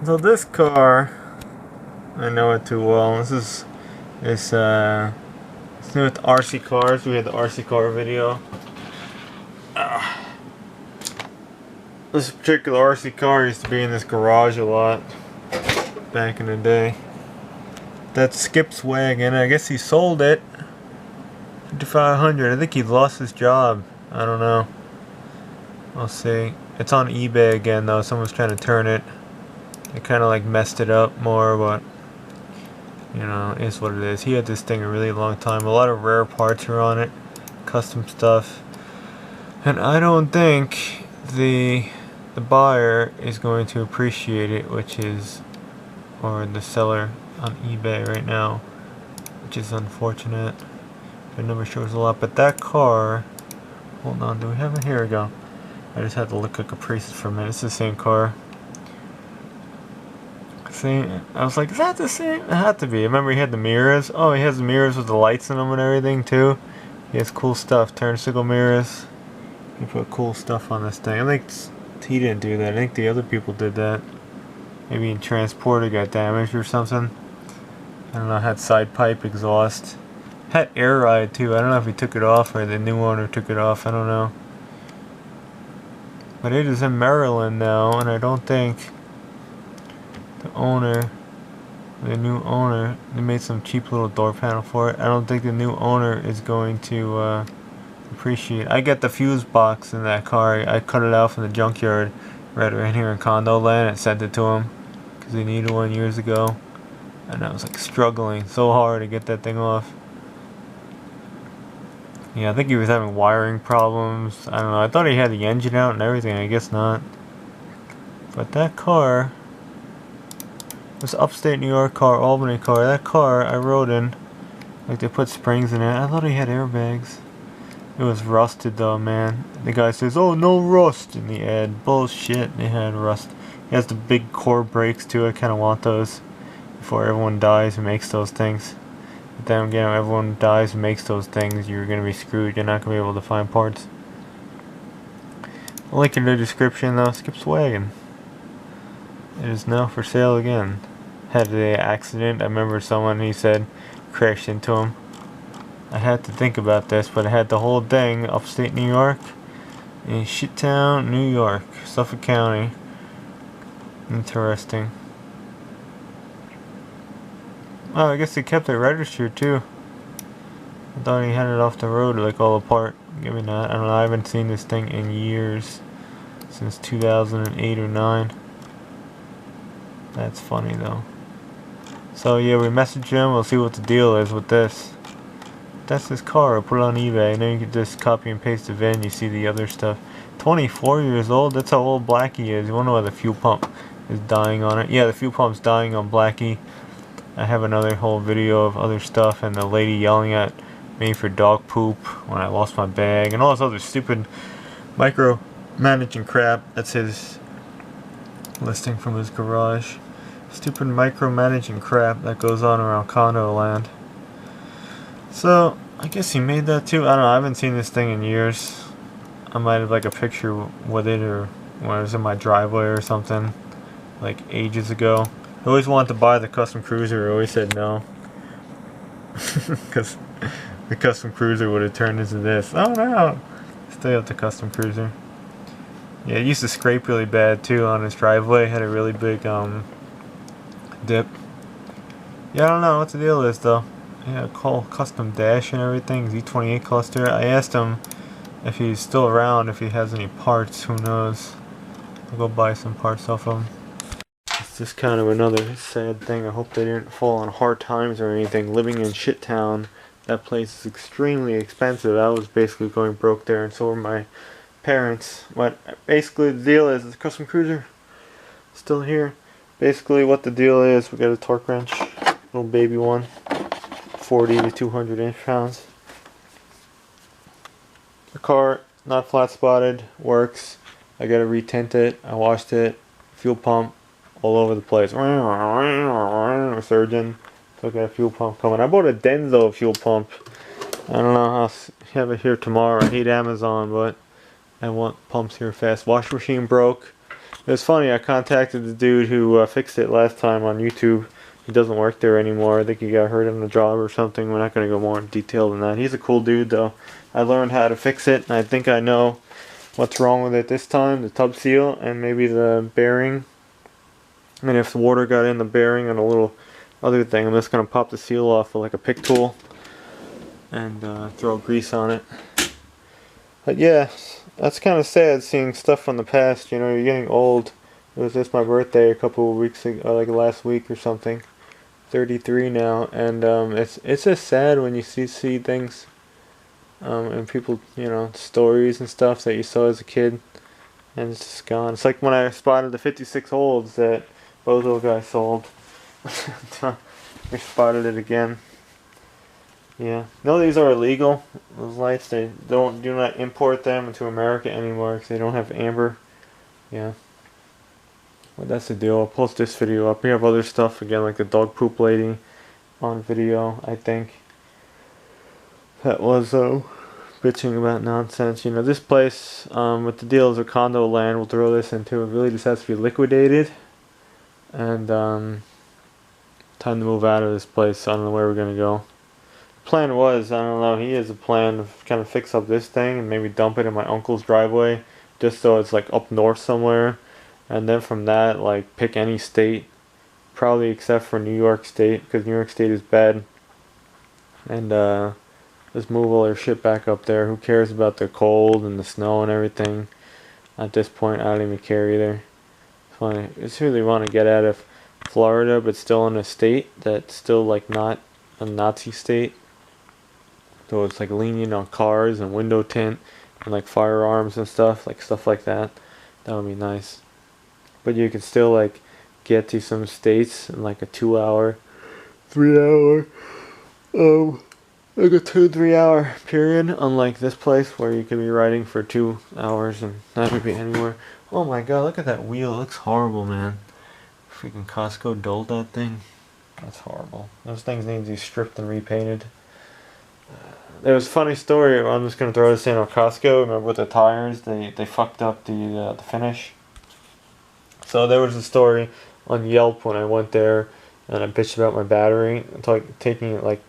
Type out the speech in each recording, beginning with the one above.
So this car, I know it too well. It's new with RC cars. We had the RC car video. This particular RC car used to be in this garage a lot back in the day. That's Skip's Wagon. I guess he sold it. 5,500. I think he lost his job. I don't know. I'll see. It's on eBay again though. Someone's trying to turn it. They kind of like messed it up more, but you know, it's what it is. He had this thing a really long time. A lot of rare parts are on it, custom stuff, and I don't think the buyer is going to appreciate it, or the seller on eBay right now, which is unfortunate. The number shows a lot, but that car. Hold on, do we have it? Here we go. I just had to look at Caprices for a minute. It's the same car. See, I was like, is that the same? It had to be. Remember he had the mirrors? Oh, he has the mirrors with the lights in them and everything too. He has cool stuff. Turn signal mirrors. He put cool stuff on this thing. I think he didn't do that. I think the other people did that. Maybe in transporter got damaged or something. I don't know. Had side pipe exhaust. Had air ride too. I don't know if he took it off or the new owner took it off. I don't know. But it is in Maryland now, and I don't think the new owner, they made some cheap little door panel for it. I don't think the new owner is going to appreciate it. I get the fuse box in that car. I cut it out from the junkyard right here in Condo land and sent it to him because he needed one years ago, and I was like struggling so hard to get that thing off. Yeah, I think he was having wiring problems. I don't know. I thought he had the engine out and everything. I guess not. But that car, this upstate New York car, Albany car, that car I rode in, like they put springs in it. I thought he had airbags. It was rusted though, man. The guy says, "Oh, no rust" in the ad. Bullshit. It had rust. It has the big core brakes too. I kind of want those before everyone dies who makes those things. But then again, if everyone dies and makes those things, you're gonna be screwed. You're not gonna be able to find parts. Link in the description though. Skip's Wagon. It is now for sale again. Had an accident. I remember someone, he said, crashed into him. I had to think about this, but I had the whole thing upstate New York in Shittown, New York, Suffolk County. Interesting. Oh, I guess they kept it registered too. I thought he had it off the road like all apart. Give me that. I don't know. I haven't seen this thing in years, since 2008 or 9. That's funny though. So yeah, we messaged him. We'll see what the deal is with this. That's his car. I'll put it on eBay, and then you can just copy and paste the VIN. You see the other stuff. 24 years old. That's how old Blackie is. You wonder why the fuel pump is dying on it. Yeah, the fuel pump's dying on Blackie. I have another whole video of other stuff, and the lady yelling at me for dog poop when I lost my bag, and all this other stupid micromanaging crap. That's his listing from his garage. Stupid micromanaging crap that goes on around Condo land. So I guess he made that too. I don't know. I haven't seen this thing in years. I might have like a picture with it, or when it was in my driveway or something, like ages ago. I always wanted to buy the custom cruiser. I always said no, because the custom cruiser would have turned into this. Oh no! Still have the custom cruiser. Yeah, it used to scrape really bad too on his driveway. It had a really big dip. Yeah, I don't know what the deal is though. Yeah, custom dash and everything. Z28 cluster. I asked him if he's still around, if he has any parts. Who knows? I'll go buy some parts off him. It's just kind of another sad thing. I hope they didn't fall on hard times or anything. Living in Shittown, that place is extremely expensive. I was basically going broke there, and so were my parents. But basically the deal is, the custom cruiser still here. Basically what the deal is, we got a torque wrench, little baby one, 40 to 200 inch-pounds. The car, not flat spotted, works. I gotta retint it. I washed it. Fuel pump all over the place. Surgeon. So I got a fuel pump coming. I bought a Denso fuel pump. I don't know how. I have it here tomorrow. I hate Amazon, but I want pumps here fast. Wash machine broke. It's funny, I contacted the dude who fixed it last time on YouTube. He doesn't work there anymore. I think he got hurt on the job or something. We're not going to go more in detail than that. He's a cool dude, though. I learned how to fix it, and I think I know what's wrong with it this time. The tub seal and maybe the bearing. And if the water got in the bearing and a little other thing, I'm just going to pop the seal off with like a pick tool and throw grease on it. But yeah, that's kind of sad seeing stuff from the past. You know, you're getting old. It was just my birthday a couple of weeks ago, like last week or something. 33 now, and it's just sad when you see things, and people, you know, stories and stuff that you saw as a kid, and it's just gone. It's like when I spotted the 56 olds that Bozo guy sold. We spotted it again. Yeah. No, these are illegal. Those lights, they do not import them into America anymore because they don't have amber. Yeah. Well, that's the deal. I'll post this video up. We have other stuff again, like the dog poop lady on video, I think. That was bitching about nonsense. You know, this place, with the deals of condo land, we'll throw this into. It really just has to be liquidated. And time to move out of this place. I don't know where we're going to go. Plan was, I don't know, he has a plan to kind of fix up this thing and maybe dump it in my uncle's driveway, just so it's like up north somewhere, and then from that, like, pick any state, probably except for New York State, because New York State is bad, and just move all their shit back up there. Who cares about the cold and the snow and everything? At this point, I don't even care either. It's funny, I just really want to get out of Florida, but still in a state that's still like not a Nazi state. So it's like lenient on cars and window tint and like firearms and stuff like that. That would be nice. But you can still like get to some states in like a 2 hour, 3 hour, like a 2-3 hour period. Unlike this place where you could be riding for 2 hours and not gonna be anywhere. Oh my god, look at that wheel. It looks horrible, man. Freaking Costco dulled that thing. That's horrible. Those things need to be stripped and repainted. There was a funny story. I'm just gonna throw this in on Costco. Remember with the tires, they fucked up the finish. So there was a story on Yelp when I went there, and I bitched about my battery. It's like taking it like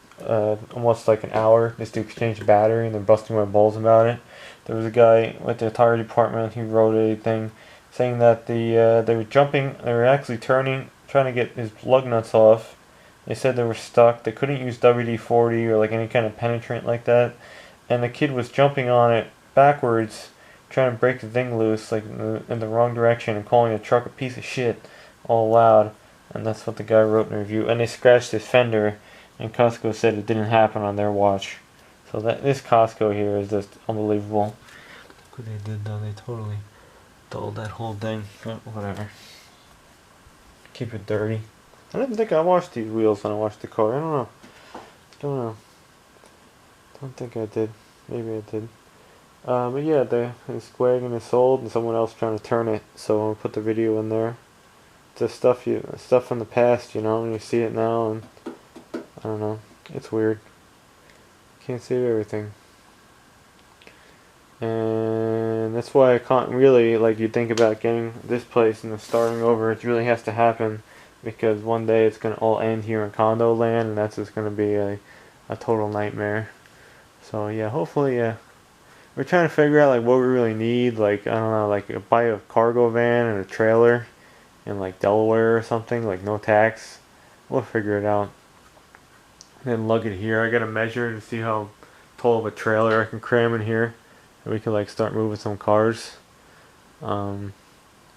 almost like an hour just to exchange the battery, and they're busting my balls about it. There was a guy with the tire department. He wrote a thing saying that they were actually trying to get his lug nuts off. They said they were stuck. They couldn't use WD-40 or like any kind of penetrant like that. And the kid was jumping on it backwards, trying to break the thing loose, like in the wrong direction, and calling the truck a piece of shit all loud. And that's what the guy wrote in the review. And they scratched his fender, and Costco said it didn't happen on their watch. So this Costco here is just unbelievable. Look what they did though. They totally dulled that whole thing. But whatever. Keep it dirty. I didn't think I washed these wheels when I washed the car. I don't know. Don't think I did. Maybe I did. But yeah, this wagon is sold and someone else trying to turn it. So I'll put the video in there. It's stuff from the past, you know, and you see it now, and I don't know. It's weird. Can't save everything. And that's why I can't really, like, you think about getting this place and then starting over. It really has to happen. Because one day it's going to all end here in condo land, and that's just going to be a total nightmare. So yeah, hopefully, yeah. We're trying to figure out like what we really need. Like, I don't know, like buy a cargo van and a trailer in like Delaware or something, like no tax. We'll figure it out. Then lug it here. I got to measure to see how tall of a trailer I can cram in here, and we can like start moving some cars.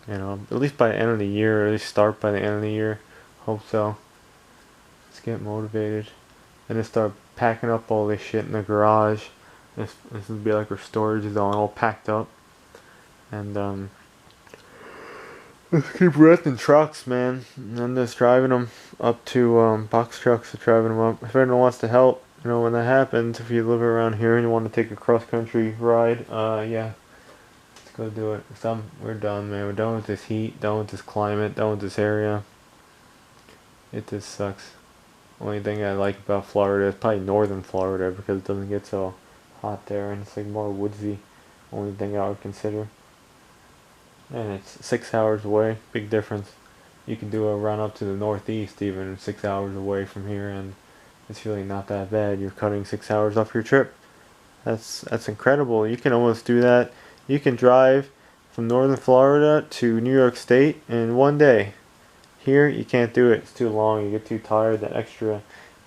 You know, at least by the end of the year, or at least start by the end of the year. Hope so. Let's get motivated. And then start packing up all this shit in the garage. This would be like our storage zone, all packed up. And let's keep renting trucks, man. And just driving them up to box trucks, driving them up. If anyone wants to help, you know, when that happens, if you live around here and you want to take a cross country ride, yeah. Go do it. We're done, man. We're done with this heat, done with this climate, done with this area. It just sucks. Only thing I like about Florida is probably northern Florida, because it doesn't get so hot there and it's like more woodsy. Only thing I would consider. and it's 6 hours away. Big difference. You can do a run up to the northeast even 6 hours away from here, and it's really not that bad. You're cutting 6 hours off your trip. That's incredible. You can almost do that. You can drive from northern Florida to New York State in one day. Here you can't do it. It's too long. You get too tired. That extra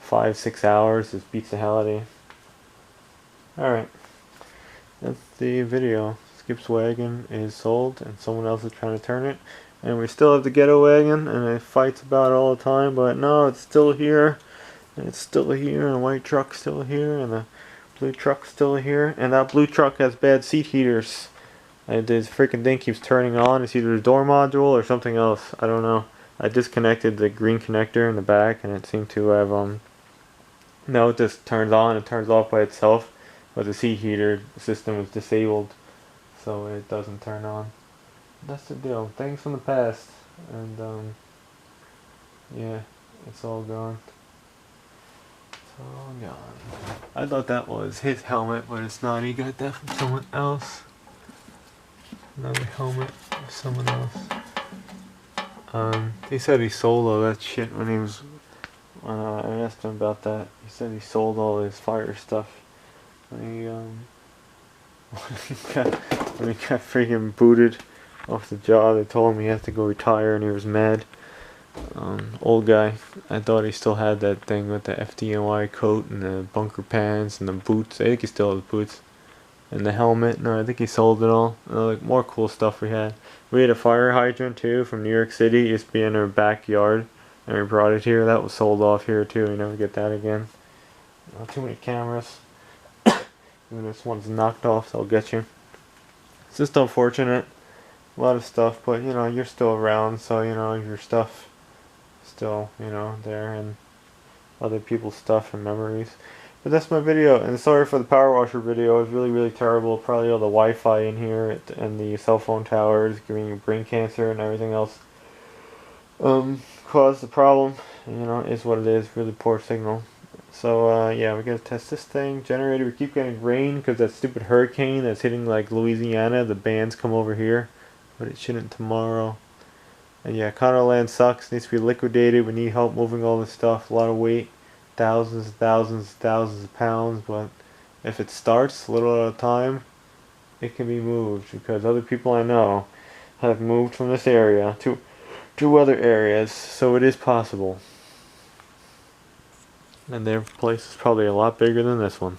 5-6 hours just beats the hell out of you. Alright, that's the video. Skip's wagon is sold and someone else is trying to turn it. And we still have the Ghetto wagon, and it fights about it all the time, but no, it's still here. And it's still here, and the white truck's still here, and the blue truck's still here. And that blue truck has bad seat heaters. And this freaking thing keeps turning on. It's either the door module or something else. I don't know. I disconnected the green connector in the back, and it seemed to have, no, it just turns on and turns off by itself. But the seat heater system is disabled, so it doesn't turn on. That's the deal. Things from the past, and yeah, it's all gone. It's all gone. I thought that was his helmet, but it's not. He got that from someone else. Another helmet from someone else. He said he sold all that shit when he was. I asked him about that. He said he sold all his fire stuff when he when he got freaking booted off the job. They told him he had to go retire, and he was mad. Old guy. I thought he still had that thing with the FDNY coat and the bunker pants and the boots. I think he still has boots and the helmet. No, I think he sold it all. Like more cool stuff we had. We had a fire hydrant too from New York City. It used to be in our backyard, and we brought it here. That was sold off here too. We never get that again. Too many cameras. Even this one's knocked off, so I'll get you. It's just unfortunate. A lot of stuff, but you know, you're still around, so you know, your stuff still, you know, there, and other people's stuff and memories. But that's my video, and sorry for the power washer video. It was really terrible. Probably all the Wi-Fi in here and the cell phone towers giving you brain cancer and everything else caused the problem. You know, it's what it is. Really poor signal. So yeah, we gotta test this thing. Generator, we keep getting rain because that stupid hurricane that's hitting like Louisiana. The bands come over here, but it shouldn't tomorrow. And yeah, Condo land sucks. Needs to be liquidated. We need help moving all this stuff. A lot of weight, thousands of pounds. But if it starts a little at a time, it can be moved, because other people I know have moved from this area to other areas, so it is possible. And their place is probably a lot bigger than this one.